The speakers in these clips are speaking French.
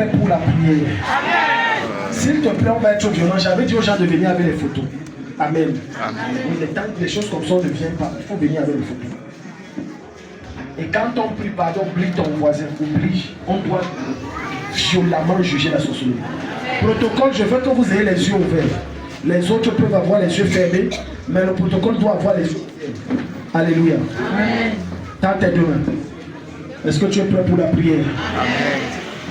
prêt pour la prière? S'il te plaît, on va être violent. J'avais dit aux gens de venir avec les photos. Amen. Il est temps que les choses comme ça ne viennent pas. Il faut venir avec les photos. Et quand on prie, pardon, oublie ton voisin, oublie. On doit violemment juger la sorcellerie. Protocole, je veux que vous ayez les yeux ouverts. Les autres peuvent avoir les yeux fermés, mais le protocole doit avoir les yeux ouverts. Alléluia. Amen. Tends tes deux mains. Est-ce que tu es prêt pour la prière? Amen.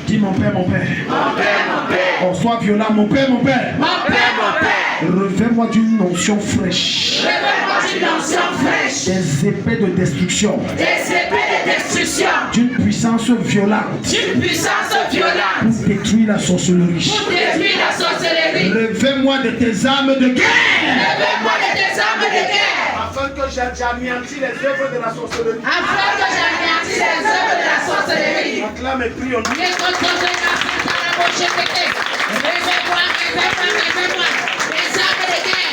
Dis mon Père, mon Père. Mon Père, mon Père. On soit violent, mon Père, mon Père. Mon Père, mon Père. Revêt-moi d'une onction fraîche. Revêt-moi d'une onction fraîche. Des épées de destruction. Des épées de destruction. D'une puissance violente. D'une puissance violente. Pour détruire la sorcellerie. Pour détruire la sorcellerie. Revêt-moi de tes armes de guerre. Revêt-moi de tes armes de guerre. Afin que j'anéantisse les œuvres de la sorcellerie. Afin que j'anéantisse les œuvres de la sorcellerie. Acclame et prie en Revêt-moi, revêt-moi les armes de guerre.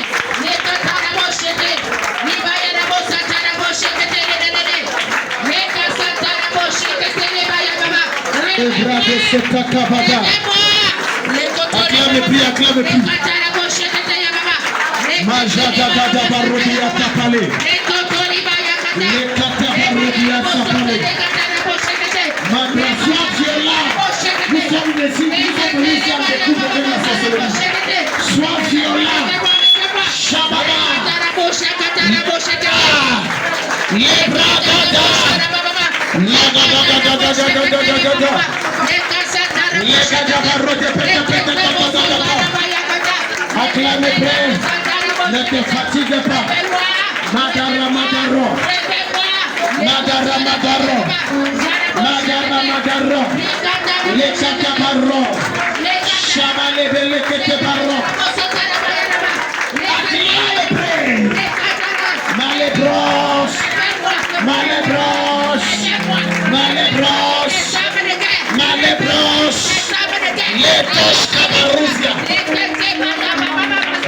Acclame et prie, acclame et prie. Majadada barodia tapale. Le katabarodia tapale. Madrasa violent. Nous sommes ici, nous sommes venus ici à découvrir la sorcellerie. Sois violent. Shababa. Lebradada. Acclamez, frère. Ne te fatigue pas. Madara Madaro. Madara Madaro. Madara Madaro. Les Chakabaro. Chamale Bele Ketebaro. Acclamez, frère. Malébros. Malébros. Malébros. Malébros. Les poches Kabarousia.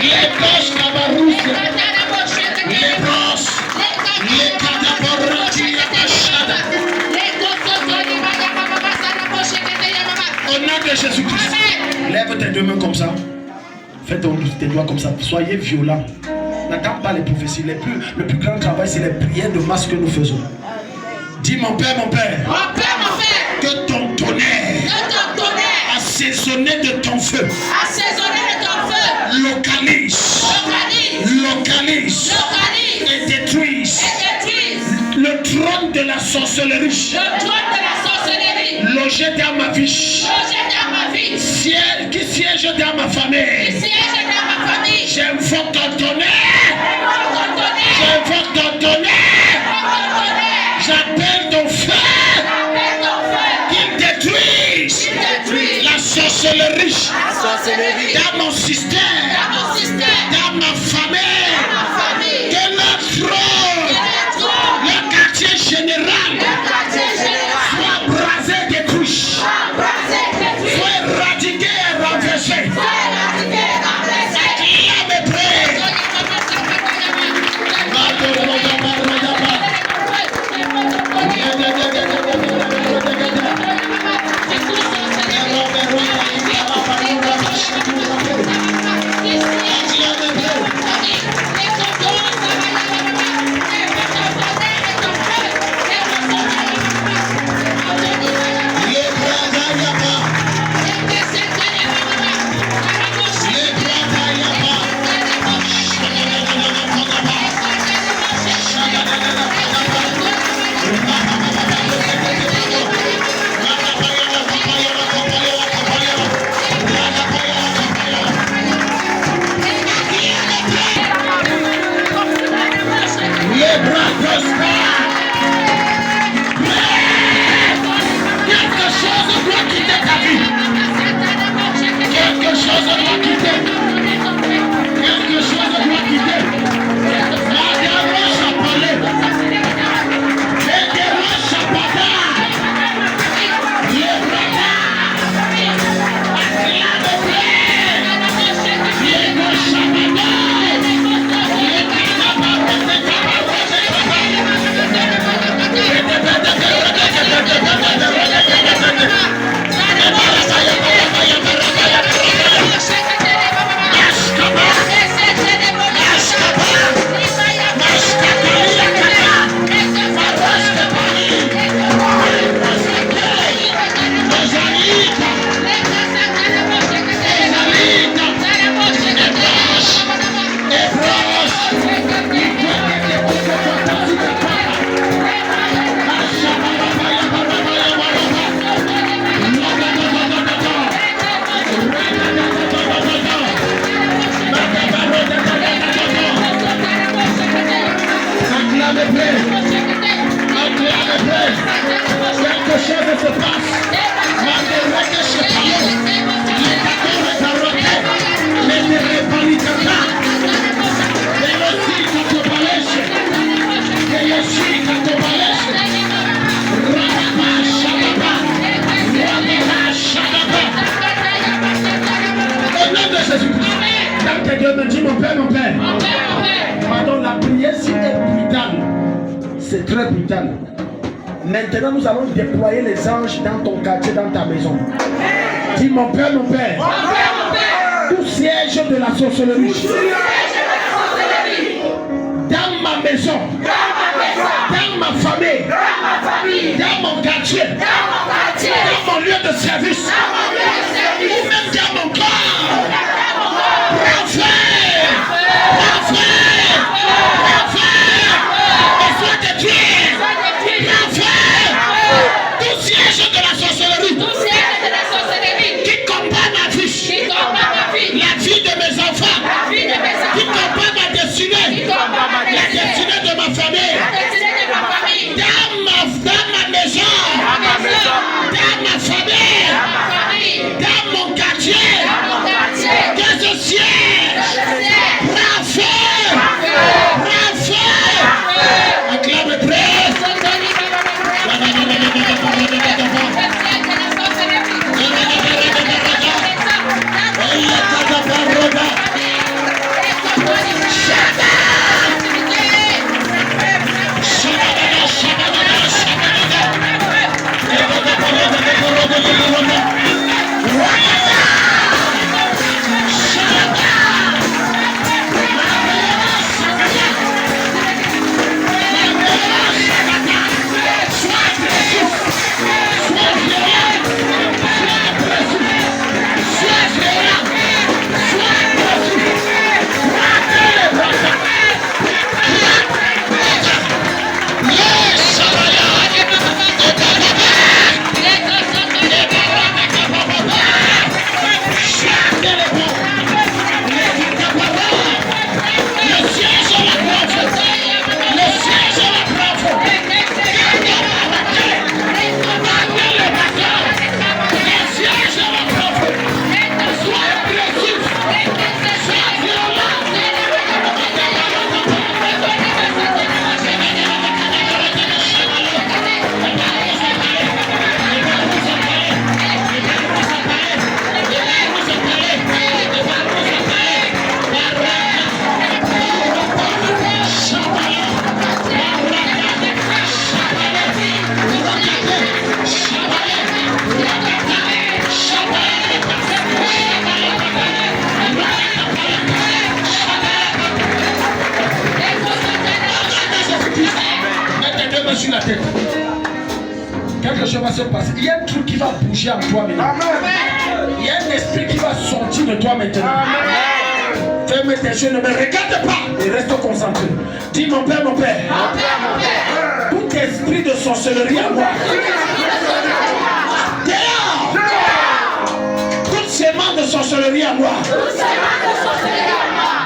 Les poches Kabarousia. Les poches. Les Katabarousia Bachada. Au nom de Jésus-Christ. Lève tes deux mains comme ça. Fais tes doigts comme ça. Soyez violents. N'attends pas les prophéties. Le plus grand travail, c'est les prières de masse que nous faisons. Dis mon Père, mon Père. Mon Père, mon Père. Que ton tonnerre. Assaisonné de ton feu. Assaisonné de ton feu. Localise. Localise. Et détruise. Le trône de la sorcellerie. Le trône de la sorcellerie. Logé dans ma vie. Logé dans ma vie. Ciel qui siège dans ma famille. Qui siège dans ma famille. J'invoque ton tonnerre. J'invoque ton tonnerre. J'appelle ton feu. Qu'il détruise. La sorcellerie. Dans mon système. Dans ma famille. De notre trône. Le quartier général. Soit brasé, détruit. Soit éradiqué et renversé. père, mon père. Mon père, mon père. Pardon, la prière si est brutale. C'est très brutal. Maintenant, nous allons déployer les anges dans ton quartier, dans ta maison. Dis mon père, mon père. Mon père, mon père. Tout siège de la sorcellerie. Dans ma maison. Dans ma famille. Dans mon quartier. Dans mon lieu de service. Ou même dans mon corps. Tout siège de la sorcellerie qui combat ma vie, la vie de mes enfants, qui combat ma destinée, la destinée de ma famille, dans ma maison, dans ma famille, dans mon quartier, que ce siège, prends feu, acclame près. Sur la tête. Quelque chose va se passer. Il y a un truc qui va bouger en toi maintenant. Il y a un esprit qui va sortir de toi maintenant. Ferme tes yeux, ne me regarde pas et reste concentré. Dis mon père, mon père. Tout esprit de sorcellerie à moi. Dehors. Toute sémence de sorcellerie à moi.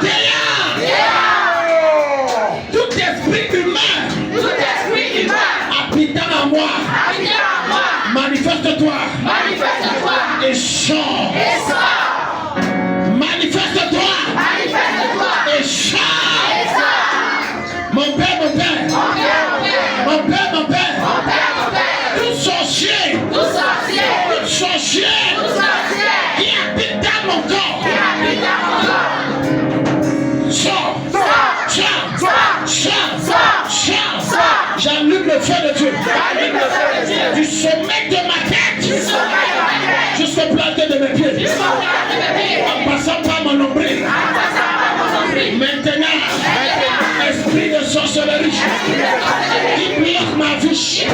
Dehors. Tout esprit humain. Habitant en moi, manifeste-toi et sors. Manifeste-toi et sors. Mon père, mon père, mon père, mon père, tout sorcier qui habite dans mon corps, sors. J'allume le feu de Dieu. Du sommet de ma tête jusqu'au planter de mes pieds. En passant par mon nombril. Maintenant, esprit de sorcellerie qui bloque ma vie.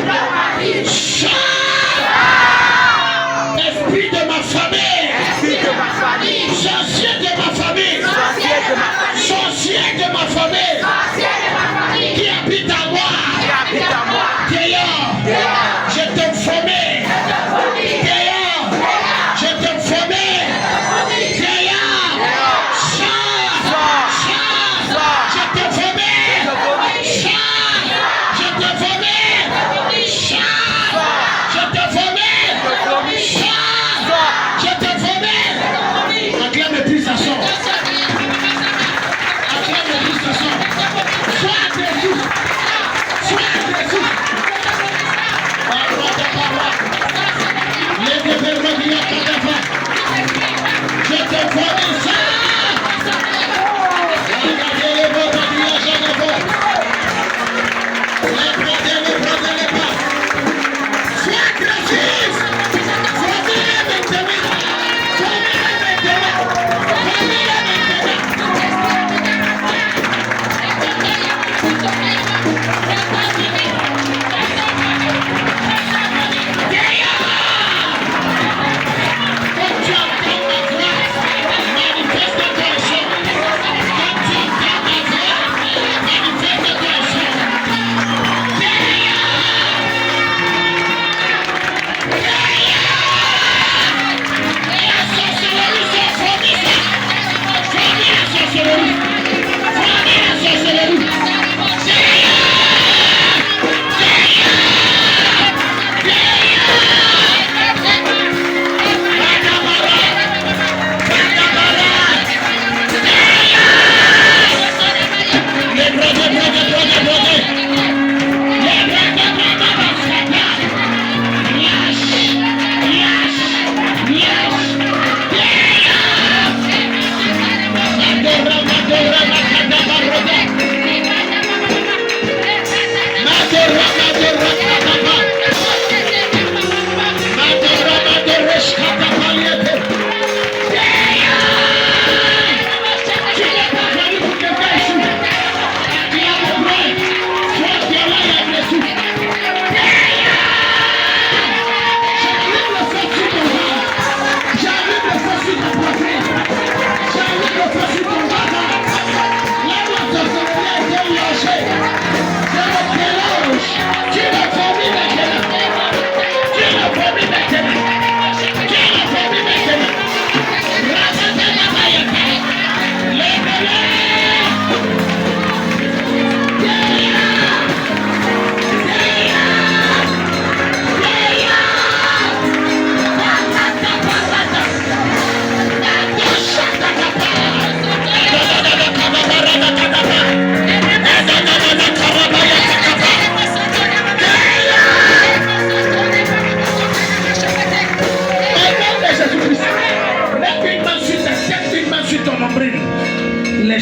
Esprit de ma famille. Sorcier de ma famille. Sorcier de ma famille. Qui habite en moi. Dehors, je t'ai formé. Dehors, je t'ai formé. Dehors, je t'ai formé. Je t'ai formé. Je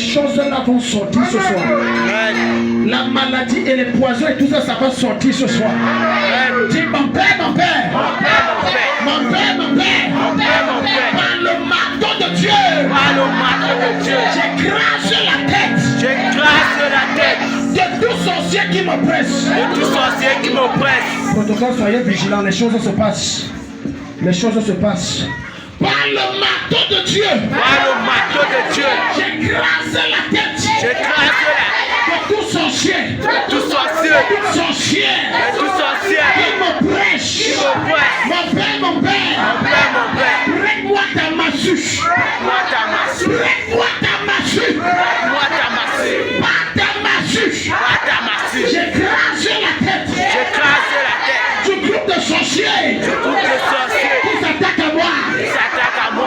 choses-là vont sortir ce soir. La maladie et les poisons et tout ça, ça va sortir ce soir. Dis mon père, mon père. Mon père, mon père. Par le marteau de Dieu. J'écrase la tête. De tout sorcier qui m'oppresse. Protocole, soyez vigilants, les choses se passent. Les choses se passent. Par le marteau de Dieu. J'écrase la tête. De tout sorcier. Qui m'oppresse. Mon père. Prête-moi ta massue. Prête-moi ta massue. Pas ta massue. J'écrase la tête. Du groupe de sorciers. Qui s'attaque à moi. Oh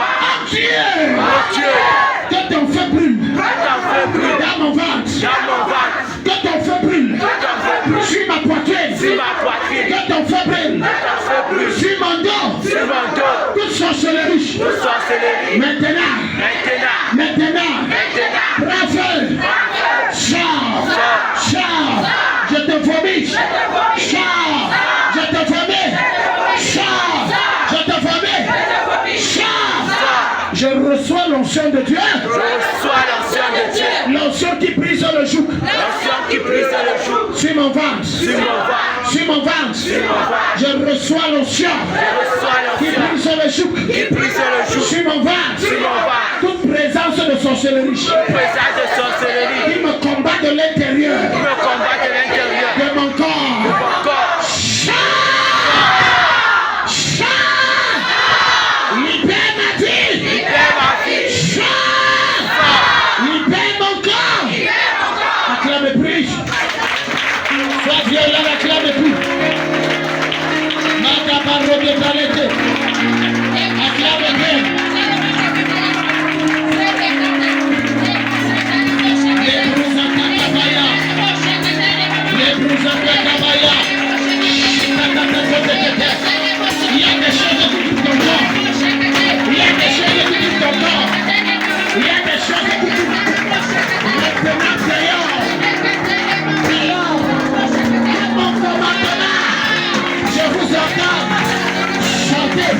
Dieu. Que ton feu brûle. Dans mon ventre. Que ton feu brûle. Sur ma poitrine. Que ton feu brûle. Sur mon dos. Toute sorcellerie. Maintenant. Prends feu. Sors. Je te vomis. Sors. Je te vomis. Sors. Je te vomis. Sors. Je reçois l'onction de Dieu. L'onction qui brise le joug. Sur mon ventre. Je reçois l'onction qui brise le joug. Sur mon ventre. Toute présence de sorcellerie qui me combat de l'intérieur de mon corps. Libère ma vie. Libère mon corps. Acclame et prie. Sois violent, acclame et prie. Mata parole de palette. Acclame et prie. Il y a des choses qui quittent ton corps. Il y a des choses qui quittent ton corps. Il y a des choses qui quittent ton corps. Maintenant, prions. Mon commandement. Je vous entends. Chantez.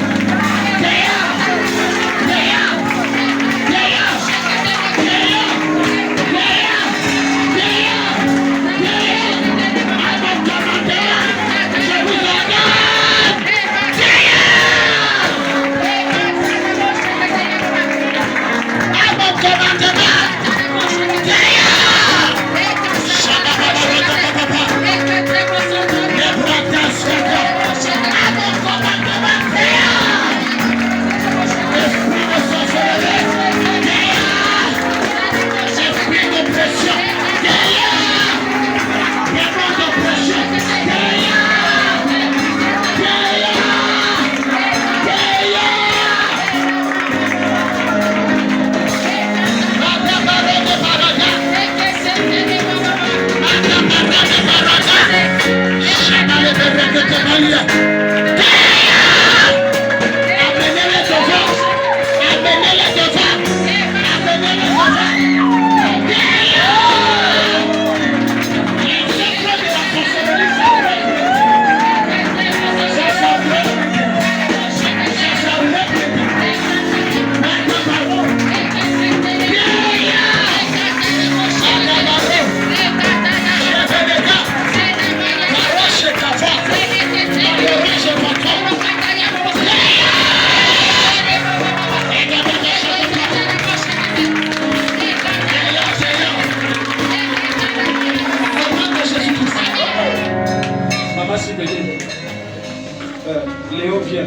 Léo, viens.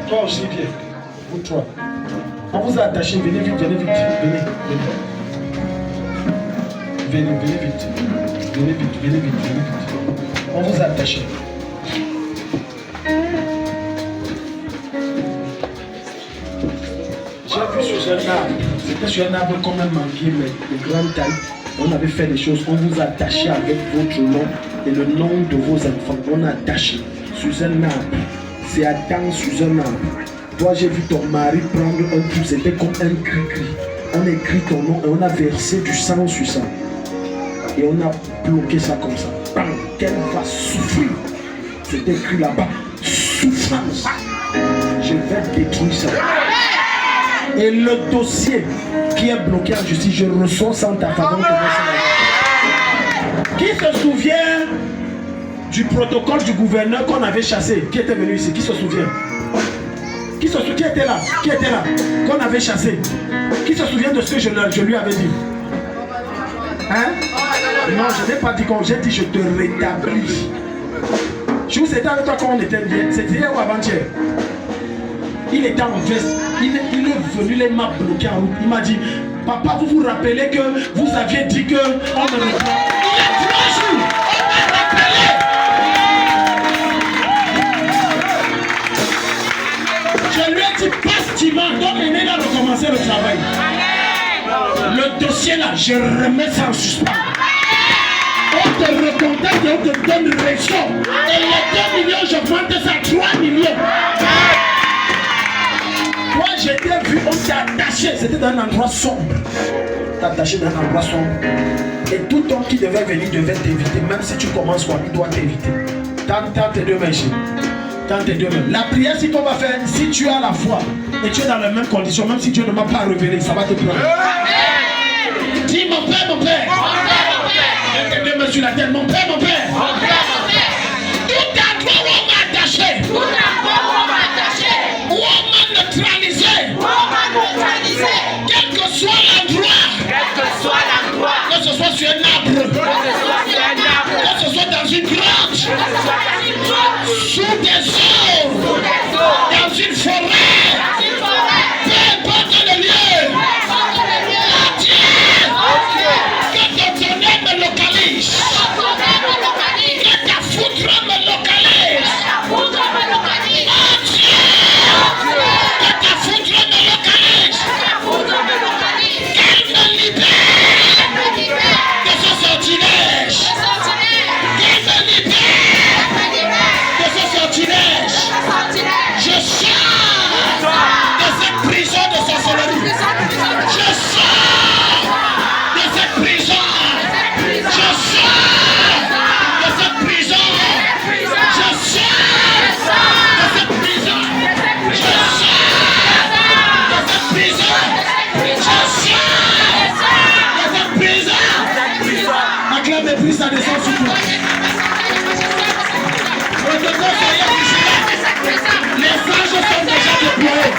Toi aussi, viens. Vous trois. On vous a attaché. Venez vite, venez vite. Venez vite. Venez vite. On vous a attaché. J'ai vu sur un arbre. C'était sur un arbre comme un manguier, mais de grande taille. On avait fait des choses. On vous a attaché avec votre nom et le nom de vos enfants. On a attaché sur un arbre. C'est Adam sous un arbre. Toi, j'ai vu ton mari prendre un coup. C'était comme un cri-cri. On a écrit ton nom et on a versé du sang sur ça. Et on a bloqué ça comme ça. Bam, qu'elle va souffrir. C'est écrit là-bas. Souffrance. Je vais détruire ça. Et le dossier qui est bloqué en justice, je reçois ça en ta faveur. Qui se souvient du protocole du gouverneur qu'on avait chassé? Qui était venu ici? Qui se souvient? Qui se souvient? Qui était là? Qui était là? Qu'on avait chassé? Qui se souvient de ce que je lui avais dit? Hein? Non, je n'ai pas dit qu'on. J'ai dit je te rétablis. Je vous étais avec toi quand on était bien. C'était hier ou avant-hier? Il était en veste. Il est venu, il m'a bloqué en route. Il m'a dit, papa, vous vous rappelez que vous aviez dit que on me reprend. Il y a 3 jours. On m'a rappelé. Je lui ai dit, passe dimanche. Donc, il est là de commencer le travail. Le dossier là, je remets ça en suspens. On te recontacte et on te donne raison. Et les 2 millions, j'augmente ça à 3 millions. Moi, j'ai bien vu, on s'est attaché. C'était dans un endroit sombre. T'es attaché dans un endroit sombre. Et tout homme qui devait venir devait t'éviter. Même si tu commences quoi, il doit t'éviter. Tends tes 2 mains ici. Tends tes 2 mains. La prière, si qu'on va faire, si tu as la foi et tu es dans les mêmes conditions, même si Dieu ne m'a pas révélé, ça va te prendre. Dis mon père, mon père. Mets tes 2 mains sur la tête, mon père, mon père. Tout endroit où on m'a attaché. Où on m'a neutralisé. Quel que soit l'endroit. Que ce soit sur un arbre. Que ce soit dans une grotte. Sous des eaux. Dans une forêt. Peu importe le lieu. Que ton tonnerre me localise. Que ta foudre me localise. Que ta foudre me localise. Qu'elle me libère de ce sortilège. Qu'elle me libère de ce sortilège. Je sors de cette prison de sorcellerie. Je sors de cette prison. Je sors de cette prison. Je sors de cette prison. Je sors de cette prison. Je sors de cette prison. Acclame les prix, ça descend sur toi. Les anges sont déjà déployés.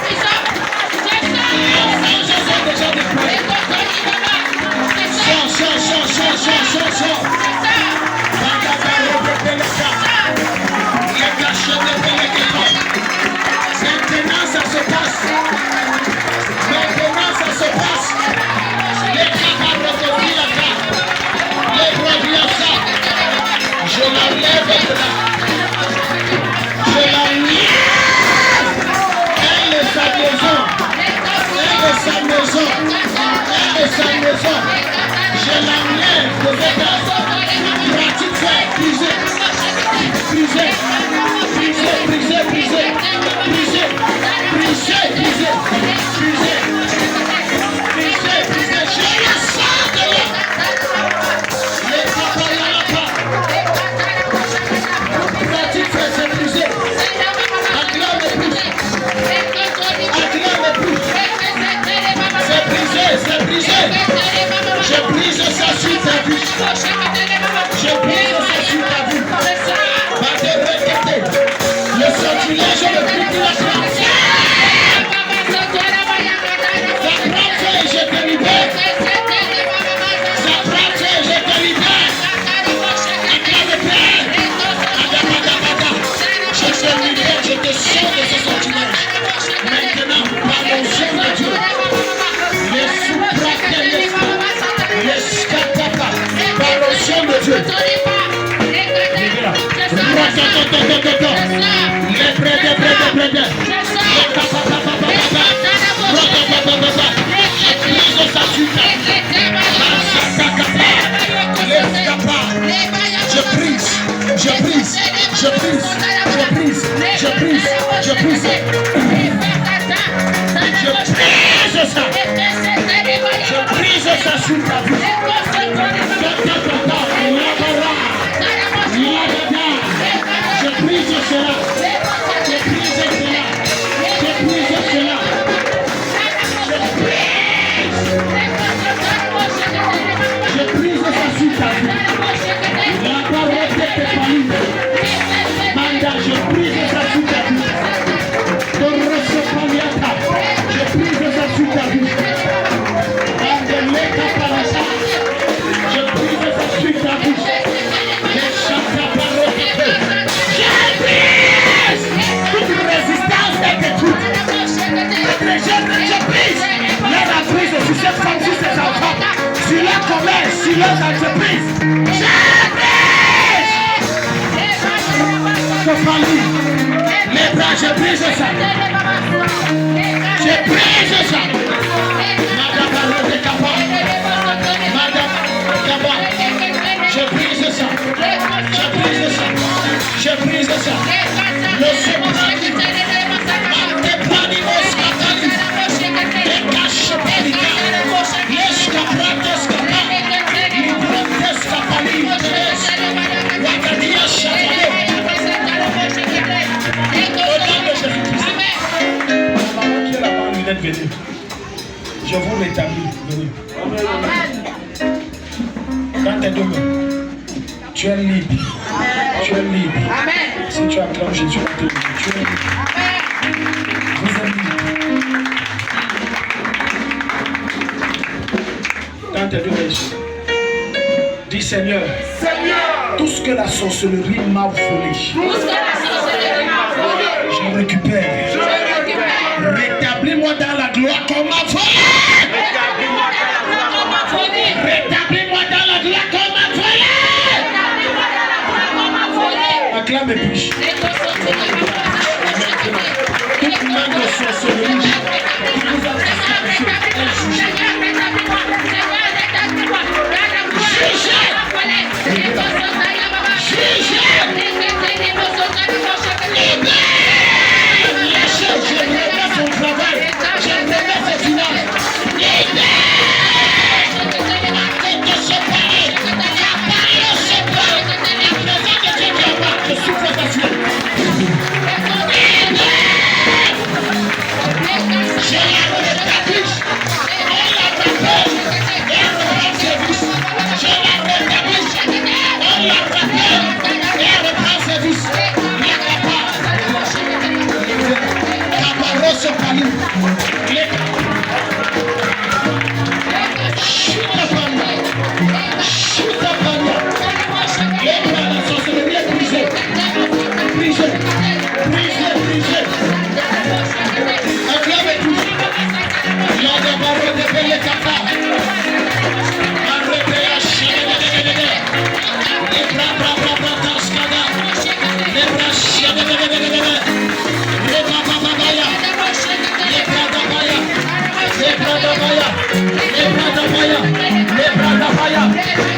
Les anges sont déjà déployés. Sors. Maintenant ça se passe. Les camarades les brebis, je l'enlève de là. Elle est sa maison. Je l'enlève de cette pratique brisée. Je la sors de là. Les papayalapa. Pratique c'est brisé. Acclame les plus. C'est brisé. Je brise ça sur ta vie. Le sortilège le plus de la France. Ça prend feu et je te libère. Acclame le Père. Je te libère, je te sors de ce sortilège. Maintenant, par l'onction de Dieu. Les sous-pratiques, les scapapa, par l'onction de Dieu. Les prêts. Je brise ça. Je brise ça sur ta vie. Je brise cela. Je brise cela. Je brise cela. Je brise ça sur ta vie. La parole de tes familles. Manda, je brise ça sur ta vie. Je brise ça sur ta vie. Je brise ça sur ta vie. Je chante la parole de Dieu. Je brise toute résistance est détruite. Je brise leur emprise sur cette femme, sur ces enfants, sur leur commerce, sur leurs entreprises. Je brise ce famille. Les bras, je brise ça. Je brise ça. Madame Barreau de Kappa. Madame Kappa. Je brise ça. Je brise ça. Je brise ça. Le soprani. Mantepanimos Katali. Ekash Pelika. Yeskaprates Kappa. Librantes Kapali. Wakadia Shapale. Venez. Je vous rétablis. Venez. Dans tes deux mains, tu es libre. Tu es libre. Si tu acclames Jésus, tu es libre. Vous êtes libre. Dans tes deux mains, dis Seigneur, tout ce que la sorcellerie m'a volé, je récupère. Rétablis-moi dans la gloire qu'on m'a volé. Rétablis-moi dans la gloire qu'on m'a volé. Acclame et puis. Toute main de sorcellerie qui vous a son travail, j'aimerais ses finances. Je souffle ta ciel. Je la rétablis. On la rappelle. Elle reprend service. Je la rétablis. On la rappelle. Elle reprend service. Caparoso Palu. Chuta Palu. Chuta Palu. La sorcellerie est brisée. Brisée. Brisée. Brisée. Acclamez tous. Il y a des barreaux de Belle Kappa. Arrêtez à chier. Les bras, tascada. Les bras, chier.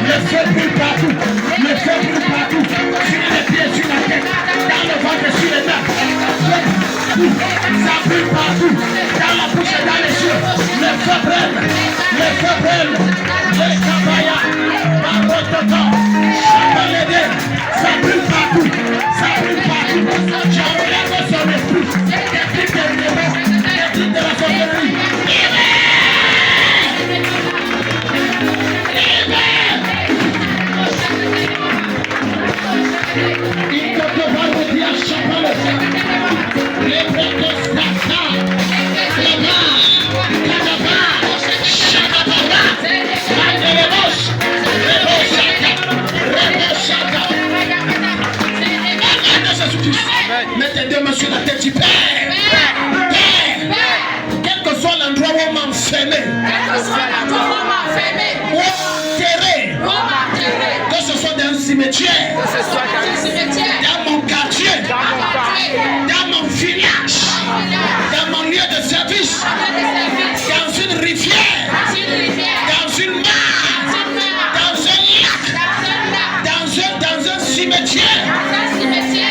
Le feu brûle partout, le feu brûle partout, sur les pieds, sur la tête, dans le ventre, sur les mains. Ça brûle partout, dans la bouche et dans les yeux. Le feu brûle, le feu brûle. Le cabaya, Marototo, Chapalédé, ça brûle partout, ça brûle partout. J'enlève son esprit, des trucs de démons, des trucs de la sorcellerie. Mets tes deux mains sur la tête du Père. Père, quel que soit l'endroit où on m'a enfermé, ou enterré, que ce soit dans un cimetière, dans mon quartier, dans mon village, dans mon lieu de service, dans une rivière, dans une mare, dans un lac, dans un cimetière.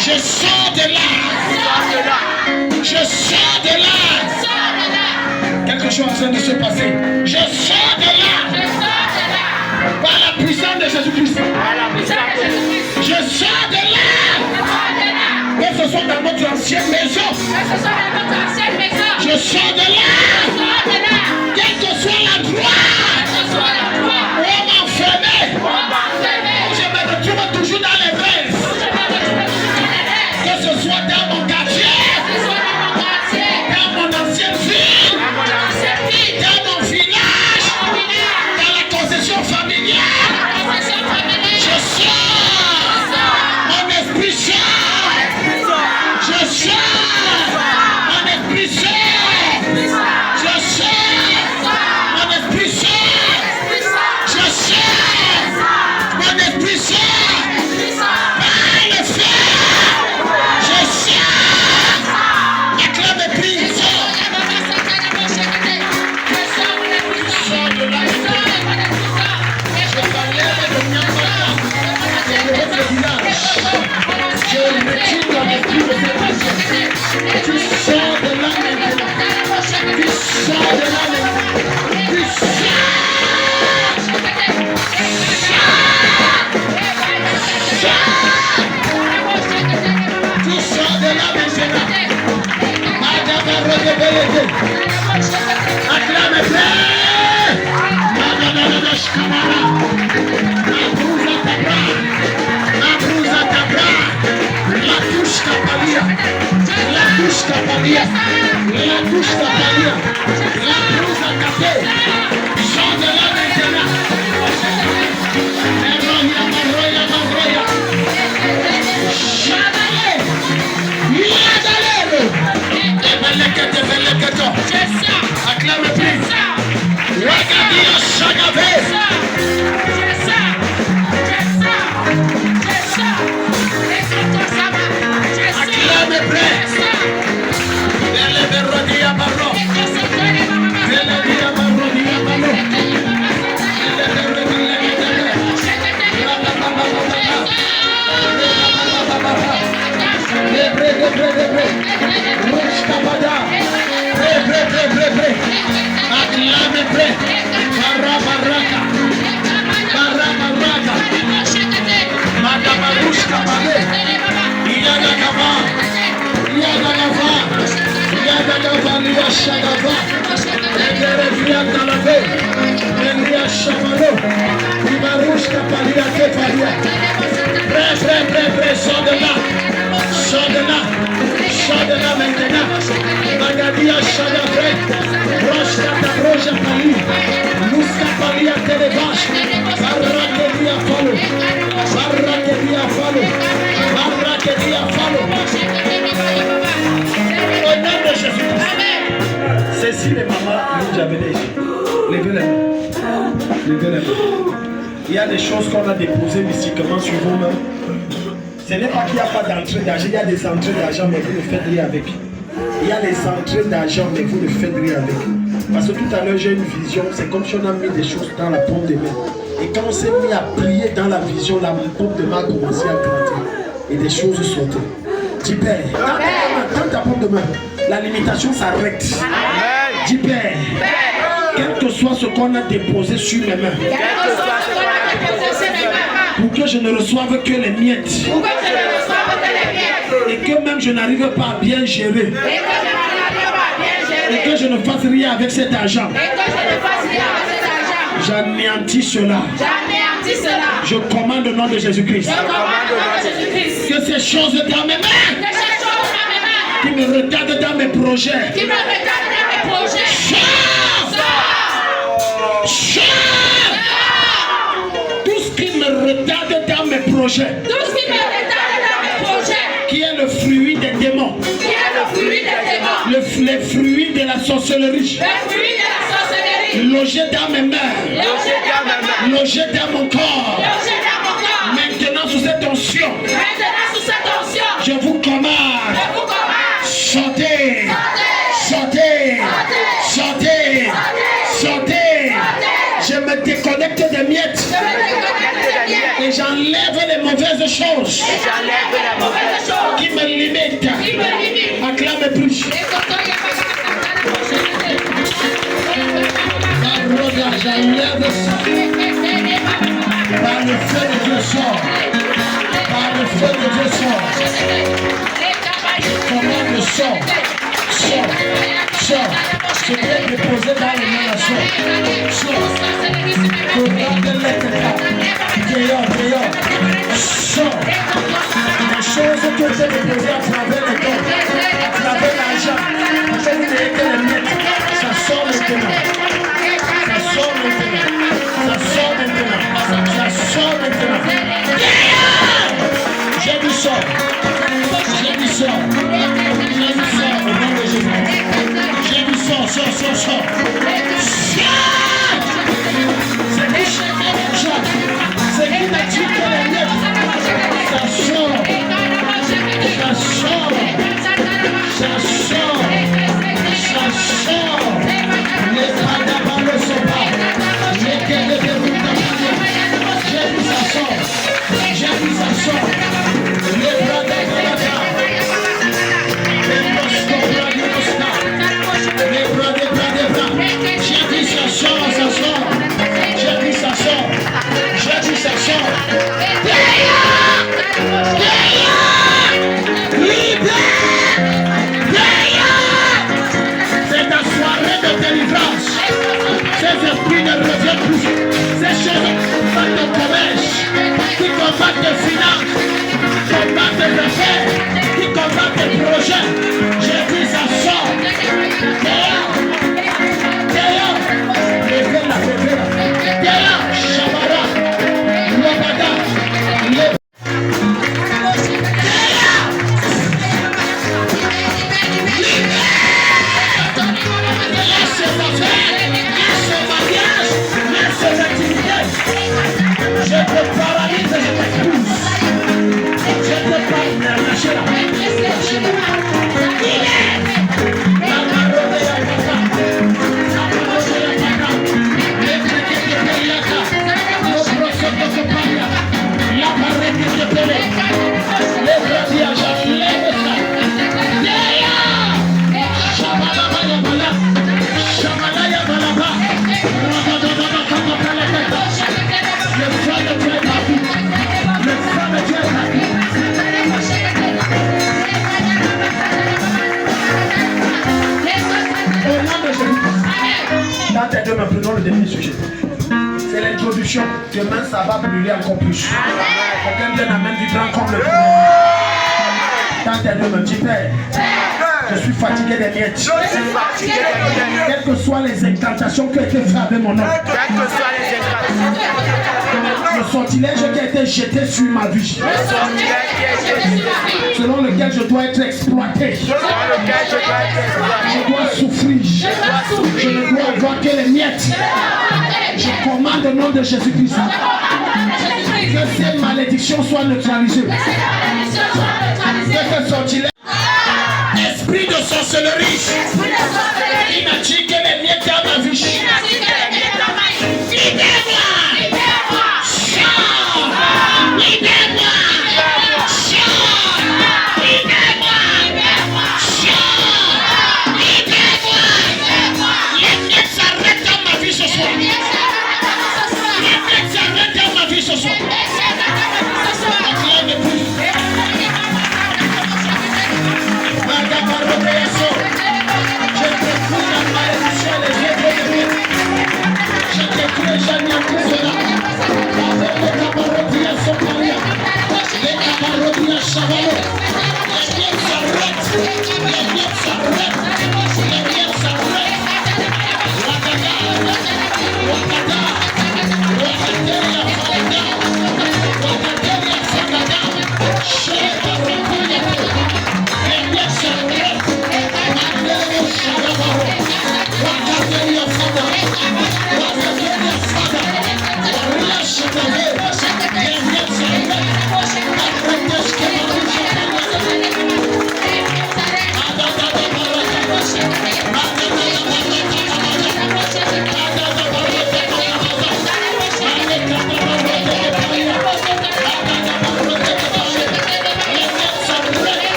Je sors de là. Je sors de là. Quelque choses en train de se passer. Je sors de là. Par la puissance de Jésus-Christ. Je sors de là. Que ce soit dans notre ancienne maison. Je sors de là. Quel que soit l'endroit. Où on m'a enfermé. Je me retrouve toujours dans les rêves. Que ce soit dans mon quartier. Dans mon ancienne ville. Dans mon village. Dans la concession familiale. Je sors. Mon esprit sort. Je sors. Mon esprit sort. Je sors. Mon esprit sort. Je sors. Mon esprit sort. Par le feu. Je sors. Acclame et prie. Sors de là. Je t'enlève de Nyambata. De votre village. Je le retire dans l'esprit de cette personne. Tu sors de là maintenant. Tu sors de là maintenant. Tu sors. Tu sors de là maintenant. Madame a rebellé. Acclame et prie. Madame a shkamara. La touche Kapalia, la touche Kapalia, la touche Kapalia, la touche Kapalia, sors de là maintenant. Maroya, Chadale, Yadale, Ebelekete, acclame plus. Wagadia Chagave. Acclame plus. Eleverodia Barro. Eleverodia Barro. Sors de là. Sors de là. Sors de là maintenant. Magadia Chagafre. Rocha Tabroja Pali. Muska Palia Televash. Barrakedia Falo. Barrakedia Falo. Barrakedia Falo. Au nom de Jésus. Cécile et maman, nous avons ici. Levez les mains. Levez les mains. Il y a des choses qu'on a déposées mystiquement sur vous-même. Ce n'est pas qu'il n'y a pas d'entrée d'argent, il y a des entrées d'argent, mais vous ne faites rien avec. Il y a des entrées d'argent, mais vous ne faites rien avec. Parce que tout à l'heure, j'ai une vision, c'est comme si on a mis des choses dans la paume de main. Et quand on s'est mis à plier dans la vision, la paume de main a commencé à grandir. Et des choses sautaient. Dis Père, dans ta paume de main, la limitation s'arrête. Dis Père, quel que soit ce qu'on a déposé sur mes mains, pour que je ne reçoive que les miettes, et que même je n'arrive pas à bien gérer, et que je ne fasse rien avec cet argent, j'anéantis cela. Je commande au nom de Jésus-Christ que ces choses dans mes mains qui me retardent dans mes projets, tout ce qui me retarde dans mes projets, qui est le fruit des démons, les fruits de la sorcellerie, logé dans mes mains, logé dans mon corps. Maintenant sous cette onction, je vous commande, sortez, sortez, sortez, sortez. Je me déconnecte des miettes et j'enlève les mauvaises choses qui me limitent. Acclame plus. J'enlève ça. Par le feu de Dieu sort. Par le feu de Dieu sort. Commande le sort. Sort. Sort. Je vais déposer dans les mains la sort. Sort. Commande l'état. Dehors. Sort. Les choses qui ont été déposées à travers les corps, à travers l'argent, à travers les miettes, ça sort maintenant. Ça sort maintenant. Ça sort maintenant. Ça sort maintenant. J'ai du sort. J'ai du sort. J'ai du sort au nom de Jésus. J'ai du sort. Sort. C'est qui c'est qui t'a dit que les miettes, ça sort. Ça sort. Ça sort. Ça sort. Les padabas ne sont pas. Les guerres de j'ai vu ça sort. J'ai vu ça sort. Les bras de Balata. Les bras de bras. J'ai vu ça sort. J'ai vu ça sort. J'ai vu ça sort. C'est ta soirée de délivrance. Ces esprits ne reviennent plus. Ces choses dans ton commerce, qui combattent tes finances, qui combattent tes affaires, qui combattent tes projets. J'ai dit ça sort. Dehors. Dehors. Shabara. Lobada. Je te paralyse et je t'expulse. Je te paralyse. Lâchez-la. Dans tes deux mains, prenons le dernier sujet. C'est l'introduction. Demain, ça va brûler encore plus. Quelqu'un vient amène vibrant comme le premier. Dans tes deux mains, dis Père, je suis fatigué des miettes. Quelles que soient les incantations qui ont été faites avec mon nom. Le sortilège qui a été jeté sur ma vie. Selon lequel je dois être exploité. Je dois souffrir. Je ne dois avoir que les miettes. Je commande au nom de Jésus-Christ. Que ces malédictions soient neutralisées. Que ce sortilège. Esprit de sorcellerie. Il m'a dit que les miettes dans ma vie. Libère-moi. Je te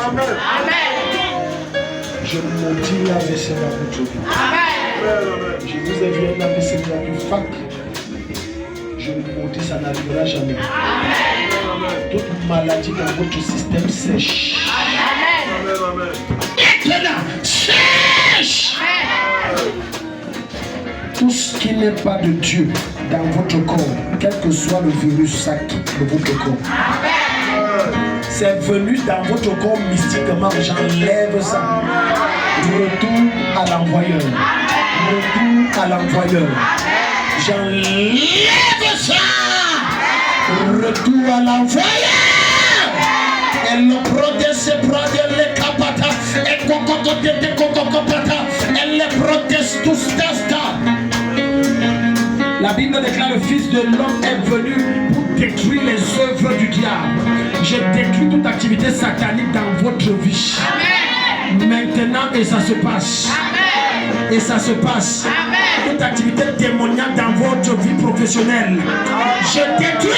Amen. Je maudis la vaisselle dans votre vie. Amen. Je vous ai vu un AVC qui a pu fac. Je maudis, ça n'arrivera jamais. Amen. Toute maladie dans votre système sèche. Amen. Maintenant, sèche. Tout ce qui n'est pas de Dieu dans votre corps, quel que soit le virus, ça quitte de votre corps. C'est venu dans votre corps mystiquement, j'enlève ça. Retour à l'envoyeur. Retour à l'envoyeur. J'enlève ça. Retour à l'envoyeur. Elle le protège, protège les capata. Et elle les protège tous. La Bible déclare le Fils de l'homme est venu pour détruire les œuvres du diable. Je détruis toute activité satanique dans votre vie. Amen. Maintenant, et ça se passe. Amen. Et ça se passe. Amen. Toute activité démoniaque dans votre vie professionnelle. Je détruis.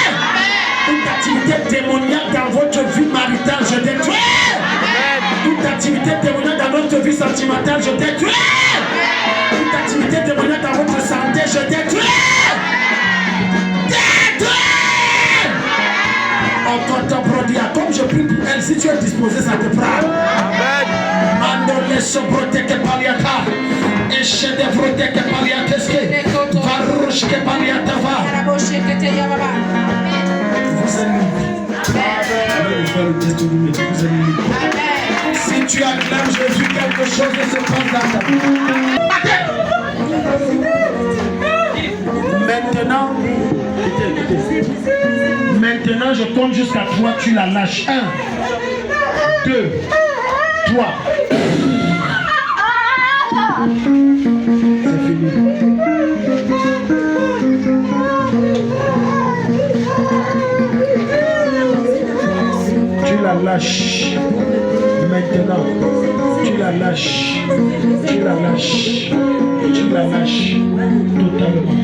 Amen. Toute activité démoniaque dans votre vie maritale. Je détruis. Amen. Toute activité démoniaque dans votre vie sentimentale. Je détruis. Amen. Toute activité démoniaque dans votre santé. Je détruis. Comme je prie pour elle, si tu es disposé, ça te prend. Mandole sobrote que paliata, eche de vrote que paliateske, varouche que paliatava. Vous êtes libre. Vous êtes libre. Si tu acclames Jésus, quelque chose se passe dans ta vie. Maintenant, maintenant, je compte jusqu'à 3, tu la lâches. 1, 2, 3. C'est fini. Tu la lâches. Maintenant, tu la lâches. Tu la lâches. Tu la lâches totalement.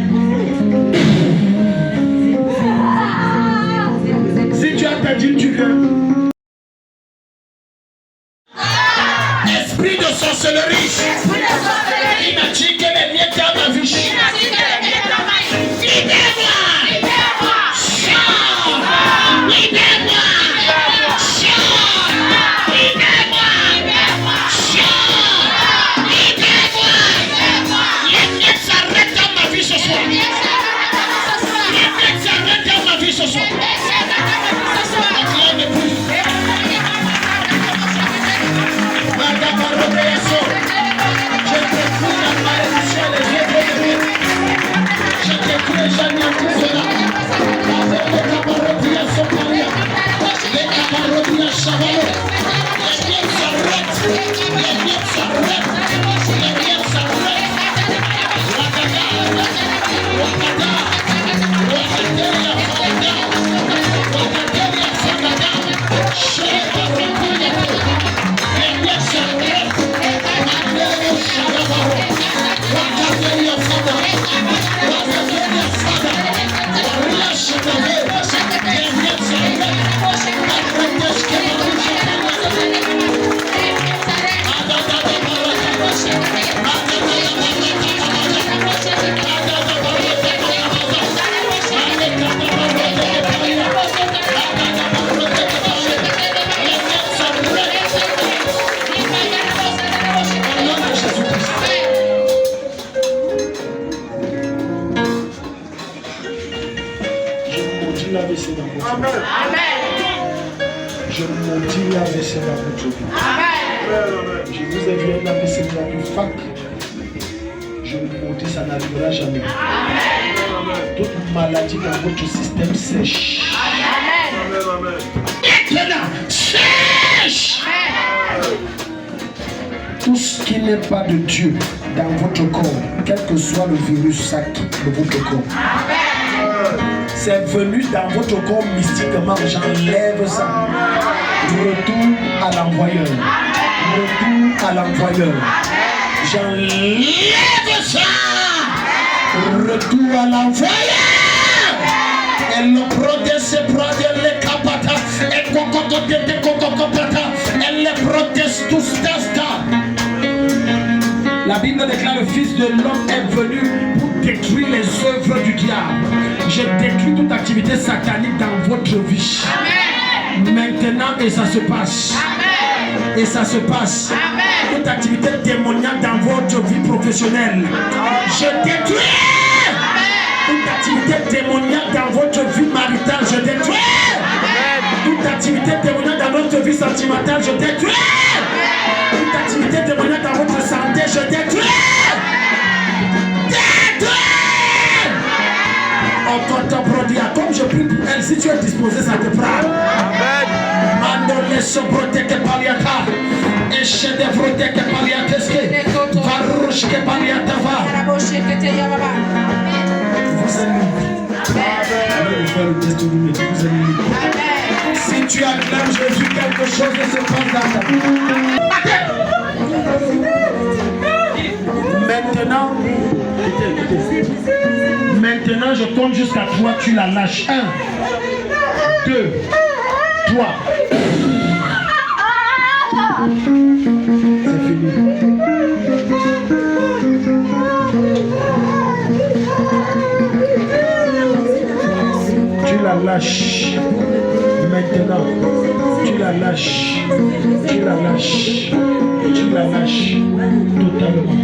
Si tu as ta dîme, tu viens. Esprit de sorcellerie. Il m'a dit que les miettes dans ma vie. Libère-moi. Sors. Libère-moi. Je maudis la vaisselle dans votre vie. Amen. Je vous ai vu la vaisselle qui a pu fac. Je maudis, ça n'arrivera jamais. Amen. Toute maladie dans votre système sèche. Amen. Maintenant, sèche. Tout ce qui n'est pas de Dieu dans votre corps, quel que soit le virus, ça quitte de votre corps. Amen. C'est venu dans votre corps mystiquement, j'enlève ça. Retour à l'envoyeur. Retour à l'envoyeur. J'enlève ça. Retour à l'envoyeur. Elle le protège, les capata. Et Bible déclare le Fils de l'homme est venu pour détruire les œuvres du diable. Je détruis toute activité satanique dans votre vie. Amen. Maintenant, et ça se passe. Amen. Et ça se passe. Amen. Toute activité démoniaque dans votre vie professionnelle. Je détruis. Amen. Toute activité démoniaque dans votre vie maritale. Je détruis. Amen. Toute activité démoniaque dans votre vie sentimentale. Je détruis. Amen. Toute activité démoniaque dans votre santé. Je détruis. Comme je prie pour elle, si tu es disposé, ça te prend. Amen. Mandole sobrote que paliata, eche de brote que paliateske, varouche que paliatava. Vous êtes libre. Si tu acclames Jésus, quelque chose se passe dans ta vie. Maintenant, je compte jusqu'à 3, tu la lâches. 1, 2, 3. C'est fini. Tu la lâches. Maintenant, tu la lâches. Tu la lâches. Tu la lâches totalement.